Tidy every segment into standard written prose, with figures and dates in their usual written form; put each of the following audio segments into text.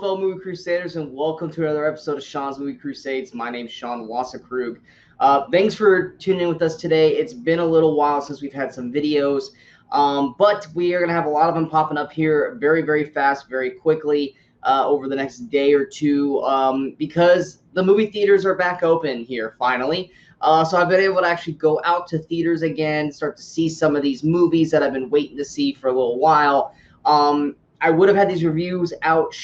fellow movie crusaders, and welcome to another episode of Sean's Movie Crusades. My name's Sean Wasserkrug. Thanks for tuning in with us today. It's been a little while since we've had some videos, but we are going to have a lot of them popping up here very, very fast, very quickly over the next day or two because the movie theaters are back open here finally. So I've been able to actually go out to theaters again, start to see some of these movies that I've been waiting to see for a little while. I would have had these reviews out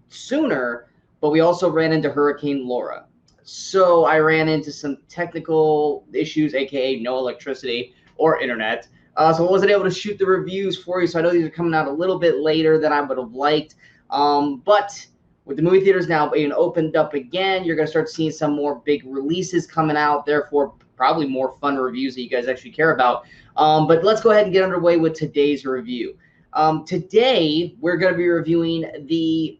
sooner, but we also ran into Hurricane Laura. So I ran into some technical issues, aka no electricity or internet. So I wasn't able to shoot the reviews for you. So I know these are coming out a little bit later than I would have liked. But with the movie theaters now being opened up again, you're going to start seeing some more big releases coming out. Therefore, probably more fun reviews that you guys actually care about. But let's go ahead and get underway with today's review. Today, we're going to be reviewing the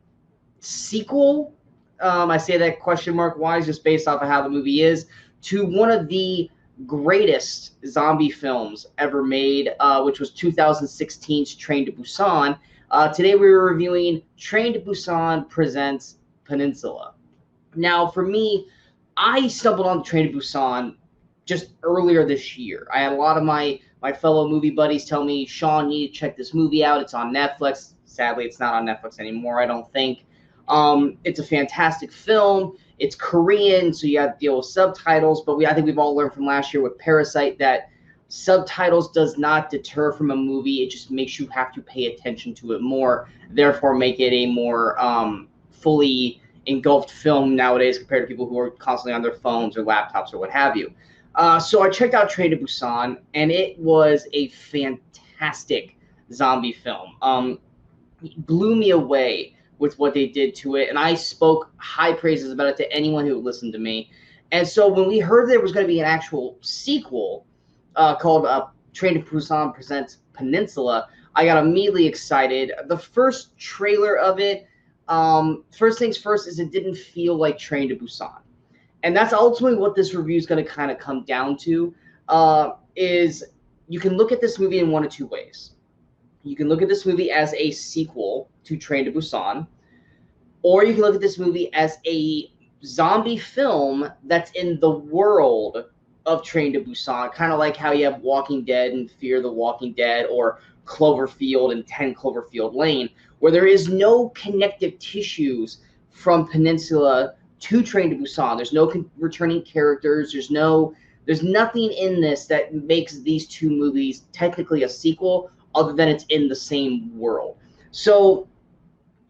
sequel, I say that question mark wise just based off of how the movie is, to one of the greatest zombie films ever made, which was 2016's Train to Busan. Today, we're reviewing Train to Busan Presents Peninsula. Now, for me, I stumbled on Train to Busan just earlier this year. I had a lot of my fellow movie buddies tell me, Sean, you need to check this movie out. It's on Netflix. Sadly, it's not on Netflix anymore, I don't think. It's a fantastic film. It's Korean, so you have to deal with subtitles. But I think we've all learned from last year with Parasite that subtitles does not deter from a movie. It just makes you have to pay attention to it more, therefore make it a more fully engulfed film nowadays compared to people who are constantly on their phones or laptops or what have you. So I checked out Train to Busan, and it was a fantastic zombie film. It blew me away with what they did to it, and I spoke high praises about it to anyone who listened to me. And so when we heard there was going to be an actual sequel called Train to Busan Presents Peninsula, I got immediately excited. The first trailer of it, first things first, is it didn't feel like Train to Busan. And that's ultimately what this review is going to kind of come down to, is you can look at this movie in one of two ways. You can look at this movie as a sequel to Train to Busan, or you can look at this movie as a zombie film that's in the world of Train to Busan, kind of like how you have Walking Dead and Fear the Walking Dead, or Cloverfield and 10 Cloverfield Lane, where there is no connective tissues from Peninsula to Train to Busan. There's no returning characters. There's nothing in this that makes these two movies technically a sequel, other than it's in the same world. So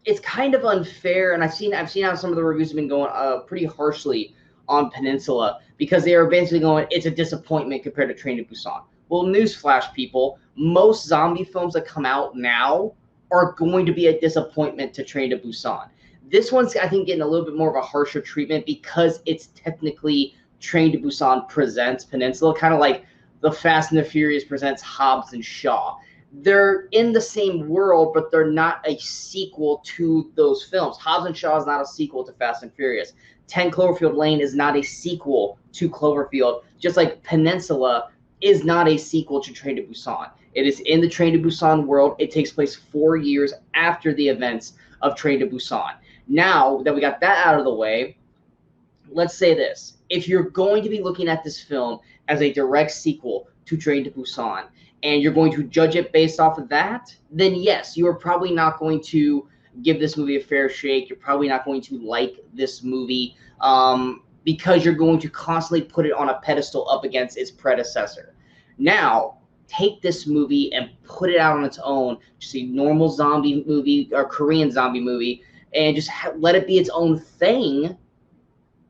it's kind of unfair, and I've seen how some of the reviews have been going pretty harshly on Peninsula, because they are basically going, it's a disappointment compared to Train to Busan. Well, newsflash, people, most zombie films that come out now are going to be a disappointment to Train to Busan. This one's, I think, getting a little bit more of a harsher treatment because it's technically Train to Busan Presents Peninsula, kind of like the Fast and the Furious presents Hobbs and Shaw. They're in the same world, but they're not a sequel to those films. Hobbs and Shaw is not a sequel to Fast and Furious. 10 Cloverfield Lane is not a sequel to Cloverfield, just like Peninsula is not a sequel to Train to Busan. It is in the Train to Busan world. It takes place 4 years after the events of Train to Busan. Now that we got that out of the way, let's say this. If you're going to be looking at this film as a direct sequel to Train to Busan, and you're going to judge it based off of that, then yes, you are probably not going to give this movie a fair shake. You're probably not going to like this movie because you're going to constantly put it on a pedestal up against its predecessor. Now, take this movie and put it out on its own, just a normal zombie movie or Korean zombie movie, and just let it be its own thing.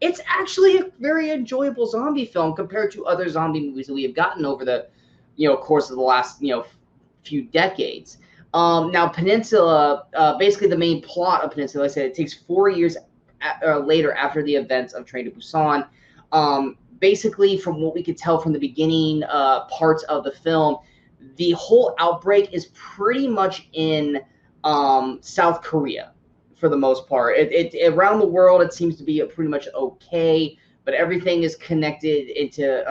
It's actually a very enjoyable zombie film compared to other zombie movies that we have gotten over the course of the last few decades. Now, Peninsula, basically the main plot of Peninsula, like I said, it takes 4 years later after the events of Train to Busan. Basically, from what we could tell from the beginning parts of the film, the whole outbreak is pretty much in South Korea for the most part. Around the world, it seems to be pretty much okay, but everything is connected into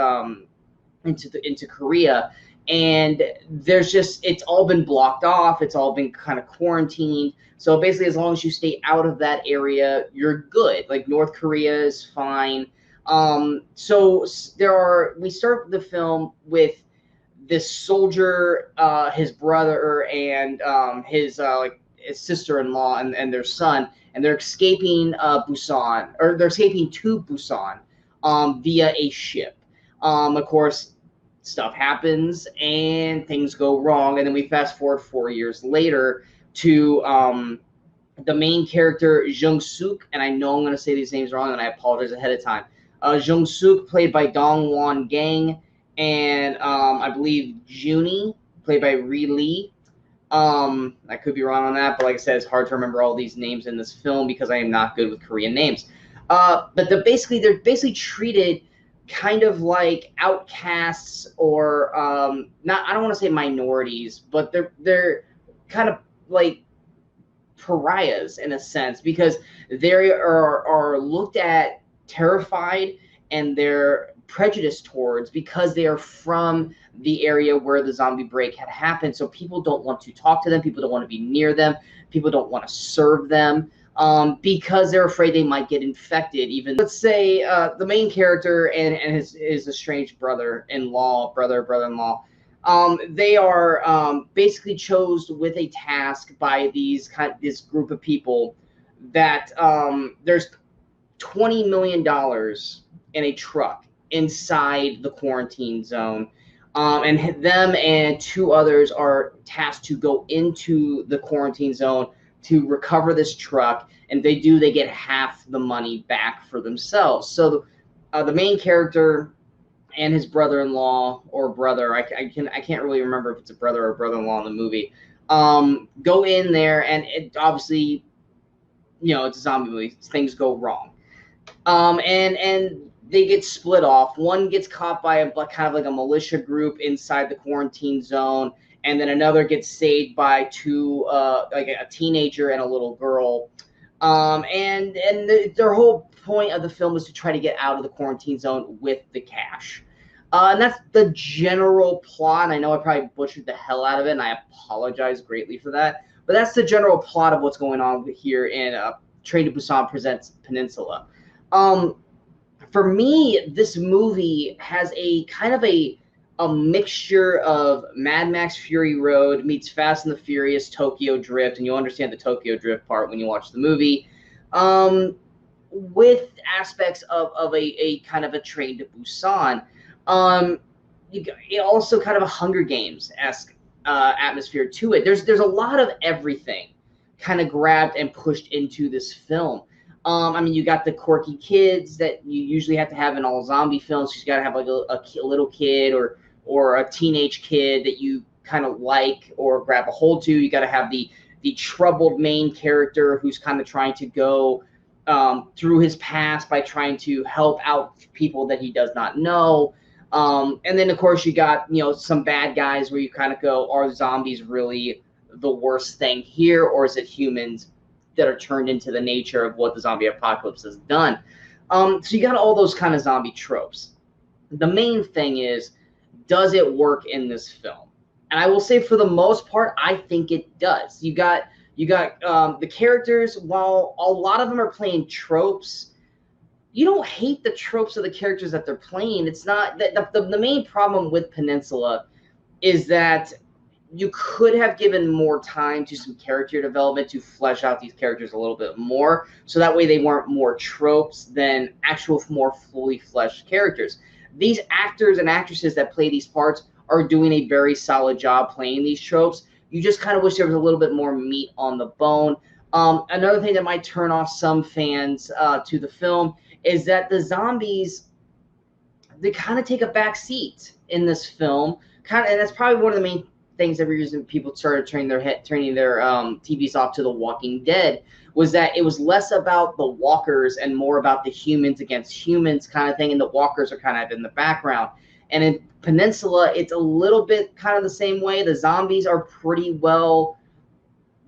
Korea. and it's all been blocked off. It's all been kind of quarantined. So basically, as long as you stay out of that area, you're good. Like North Korea is fine. So we start the film with this soldier, his brother, and his sister-in-law and their son, and they're escaping Busan, or they're escaping to Busan via a ship. Of course, stuff happens and things go wrong, and then we fast forward 4 years later to the main character Jung Suk, and I know I'm going to say these names wrong, and I apologize ahead of time. Jung Suk, played by Dong Won Gang, and I believe Junie, played by Ri Lee. I could be wrong on that, but like I said, it's hard to remember all these names in this film because I am not good with Korean names. But they're basically treated kind of like outcasts, or not. I don't want to say minorities, but they're kind of like pariahs in a sense, because they are looked at, terrified, and they're prejudiced towards, because they are from the area where the zombie break had happened. So people don't want to talk to them, people don't want to be near them, people don't want to serve them, because they're afraid they might get infected. Even, let's say, the main character and his estranged brother-in-law, brother-in-law, they are basically chosen with a task by this group of people that there's $20 million in a truck inside the quarantine zone, and them and 2 others are tasked to go into the quarantine zone to recover this truck, and they get half the money back for themselves. So the main character and his brother-in-law, or brother, I can't really remember if it's a brother or brother-in-law in the movie, go in there, and it obviously, it's a zombie movie, things go wrong, and they get split off. One gets caught by a kind of like a militia group inside the quarantine zone, and then another gets saved by 2, like a teenager and a little girl. And their whole point of the film is to try to get out of the quarantine zone with the cash. And that's the general plot. I know I probably butchered the hell out of it, and I apologize greatly for that. But that's the general plot of what's going on here in Train to Busan Presents Peninsula. For me, this movie has a kind of a mixture of Mad Max Fury Road meets Fast and the Furious Tokyo Drift, and you'll understand the Tokyo Drift part when you watch the movie, with aspects of a kind of a Train to Busan. It also kind of a Hunger Games-esque atmosphere to it. There's a lot of everything kind of grabbed and pushed into this film. I mean, you got the quirky kids that you usually have to have in all zombie films. You got to have like a little kid or a teenage kid that you kind of like or grab a hold to. You got to have the troubled main character who's kind of trying to go through his past by trying to help out people that he does not know. And then, of course, you got, some bad guys where you kind of go, are zombies really the worst thing here, or is it humans that are turned into the nature of what the zombie apocalypse has done? So you got all those kind of zombie tropes. The main thing is, does it work in this film? And I will say, for the most part, I think it does. You got the characters. While a lot of them are playing tropes, you don't hate the tropes of the characters that they're playing. It's not that the main problem with Peninsula is that you could have given more time to some character development to flesh out these characters a little bit more, so that way they weren't more tropes than actual more fully fleshed characters. These actors and actresses that play these parts are doing a very solid job playing these tropes. You just kind of wish there was a little bit more meat on the bone. Another thing that might turn off some fans to the film is that the zombies, they kind of take a back seat in this film, and that's probably one of the main things that reason people started turning their TVs off to The Walking Dead, was that it was less about the walkers and more about the humans against humans kind of thing, and the walkers are kind of in the background. And in Peninsula, it's a little bit kind of the same way. The zombies are pretty well,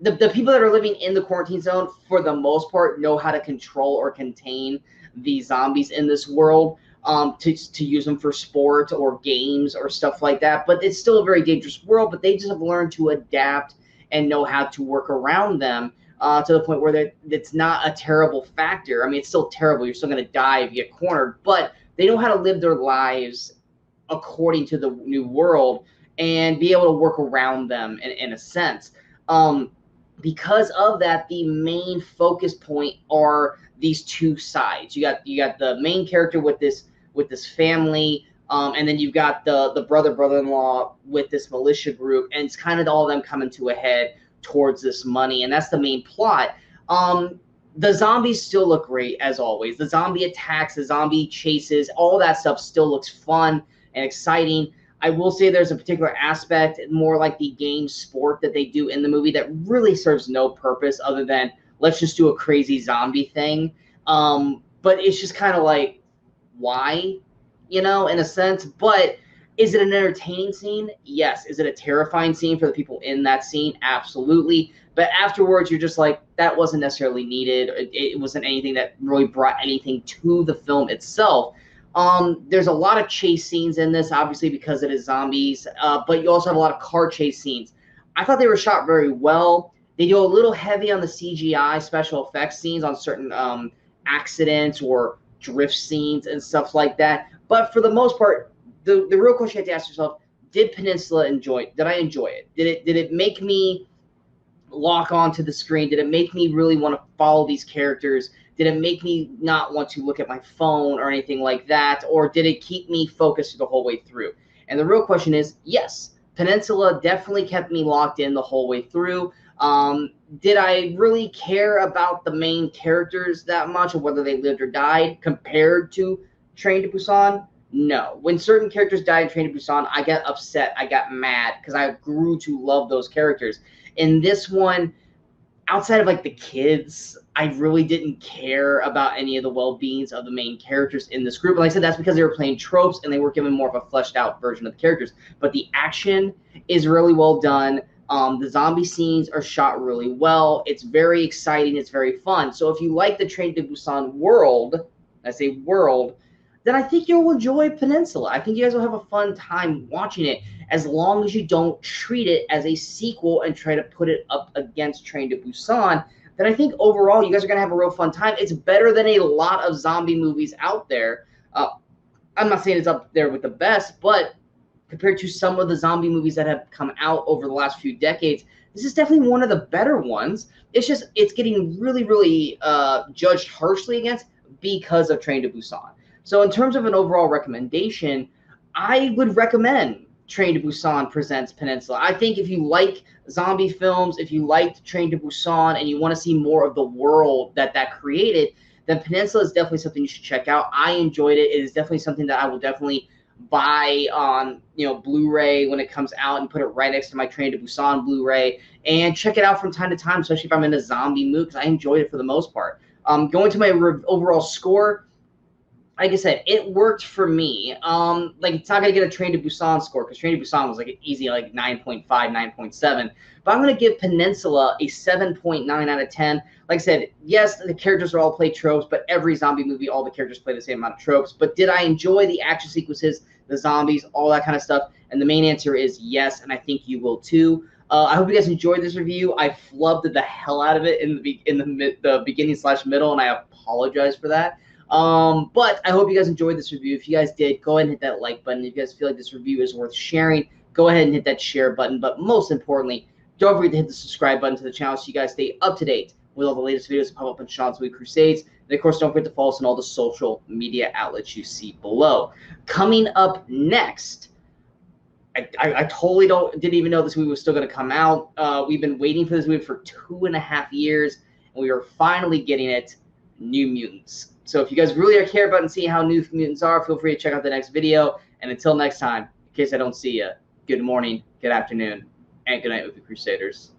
the people that are living in the quarantine zone, for the most part, know how to control or contain the zombies in this world. to use them for sport or games or stuff like that. But it's still a very dangerous world, but they just have learned to adapt and know how to work around them to the point where it's not a terrible factor. I mean, it's still terrible. You're still going to die if you get cornered, but they know how to live their lives according to the new world and be able to work around them in a sense. Because of that, the main focus point are these two sides. You got the main character with this family, and then you've got the brother-in-law with this militia group, and it's kind of all of them coming to a head towards this money, and that's the main plot. The zombies still look great as always. The zombie attacks, the zombie chases, all that stuff still looks fun and exciting. I will say there's a particular aspect, more like the game sport that they do in the movie, that really serves no purpose other than let's just do a crazy zombie thing. But it's just kind of like, why? In a sense. But is it an entertaining scene? Yes. Is it a terrifying scene for the people in that scene? Absolutely. But afterwards, you're just like, that wasn't necessarily needed. It wasn't anything that really brought anything to the film itself. There's a lot of chase scenes in this, obviously, because it is zombies, but you also have a lot of car chase scenes. I thought they were shot very well. They do a little heavy on the CGI special effects scenes on certain accidents or drift scenes and stuff like that. But for the most part, the real question you have to ask yourself, did I enjoy it? Did it make me lock onto the screen? Did it make me really want to follow these characters? Did it make me not want to look at my phone or anything like that? Or did it keep me focused the whole way through? And the real question is, yes, Peninsula definitely kept me locked in the whole way through. Did I really care about the main characters that much, or whether they lived or died compared to Train to Busan? No. When certain characters died in Train to Busan, I got upset. I got mad because I grew to love those characters. In this one, outside of like the kids, I really didn't care about any of the well-beings of the main characters in this group. And like I said, that's because they were playing tropes and they were given more of a fleshed out version of the characters. But the action is really well done. The zombie scenes are shot really well. It's very exciting. It's very fun. So if you like the Train to Busan world, I say world, then I think you'll enjoy Peninsula. I think you guys will have a fun time watching it, as long as you don't treat it as a sequel and try to put it up against Train to Busan. Then I think overall you guys are going to have a real fun time. It's better than a lot of zombie movies out there. I'm not saying it's up there with the best, but compared to some of the zombie movies that have come out over the last few decades, this is definitely one of the better ones. It's getting really, really judged harshly against because of Train to Busan. So in terms of an overall recommendation, I would recommend Train to Busan Presents Peninsula. I think if you like zombie films, if you liked Train to Busan and you want to see more of the world that created, then Peninsula is definitely something you should check out. I enjoyed it. It is definitely something that I will definitely buy on Blu-ray when it comes out and put it right next to my Train to Busan Blu-ray and check it out from time to time, especially if I'm in a zombie mood, because I enjoyed it for the most part. Going to my overall score, like I said, it worked for me. Like, it's not going to get a Train to Busan score, because Train to Busan was like an easy 9.5, 9.7. But I'm going to give Peninsula a 7.9 out of 10. Like I said, yes, the characters are all play tropes, but every zombie movie, all the characters play the same amount of tropes. But did I enjoy the action sequences, the zombies, all that kind of stuff? And the main answer is yes, and I think you will too. I hope you guys enjoyed this review. I flubbed the hell out of it in the beginning/middle, and I apologize for that. But I hope you guys enjoyed this review. If you guys did, go ahead and hit that like button. If you guys feel like this review is worth sharing, go ahead and hit that share button. But most importantly, don't forget to hit the subscribe button to the channel so you guys stay up to date with all the latest videos that pop up on Sean's Movie Crusades. And of course, don't forget to follow us on all the social media outlets you see below. Coming up next, I totally didn't even know this movie was still going to come out. We've been waiting for this movie for 2.5 years, and we are finally getting it. New Mutants. So if you guys really care about and see how New Mutants are, feel free to check out the next video. And until next time, in case I don't see you, good morning, good afternoon, and good night, Movie Crusaders.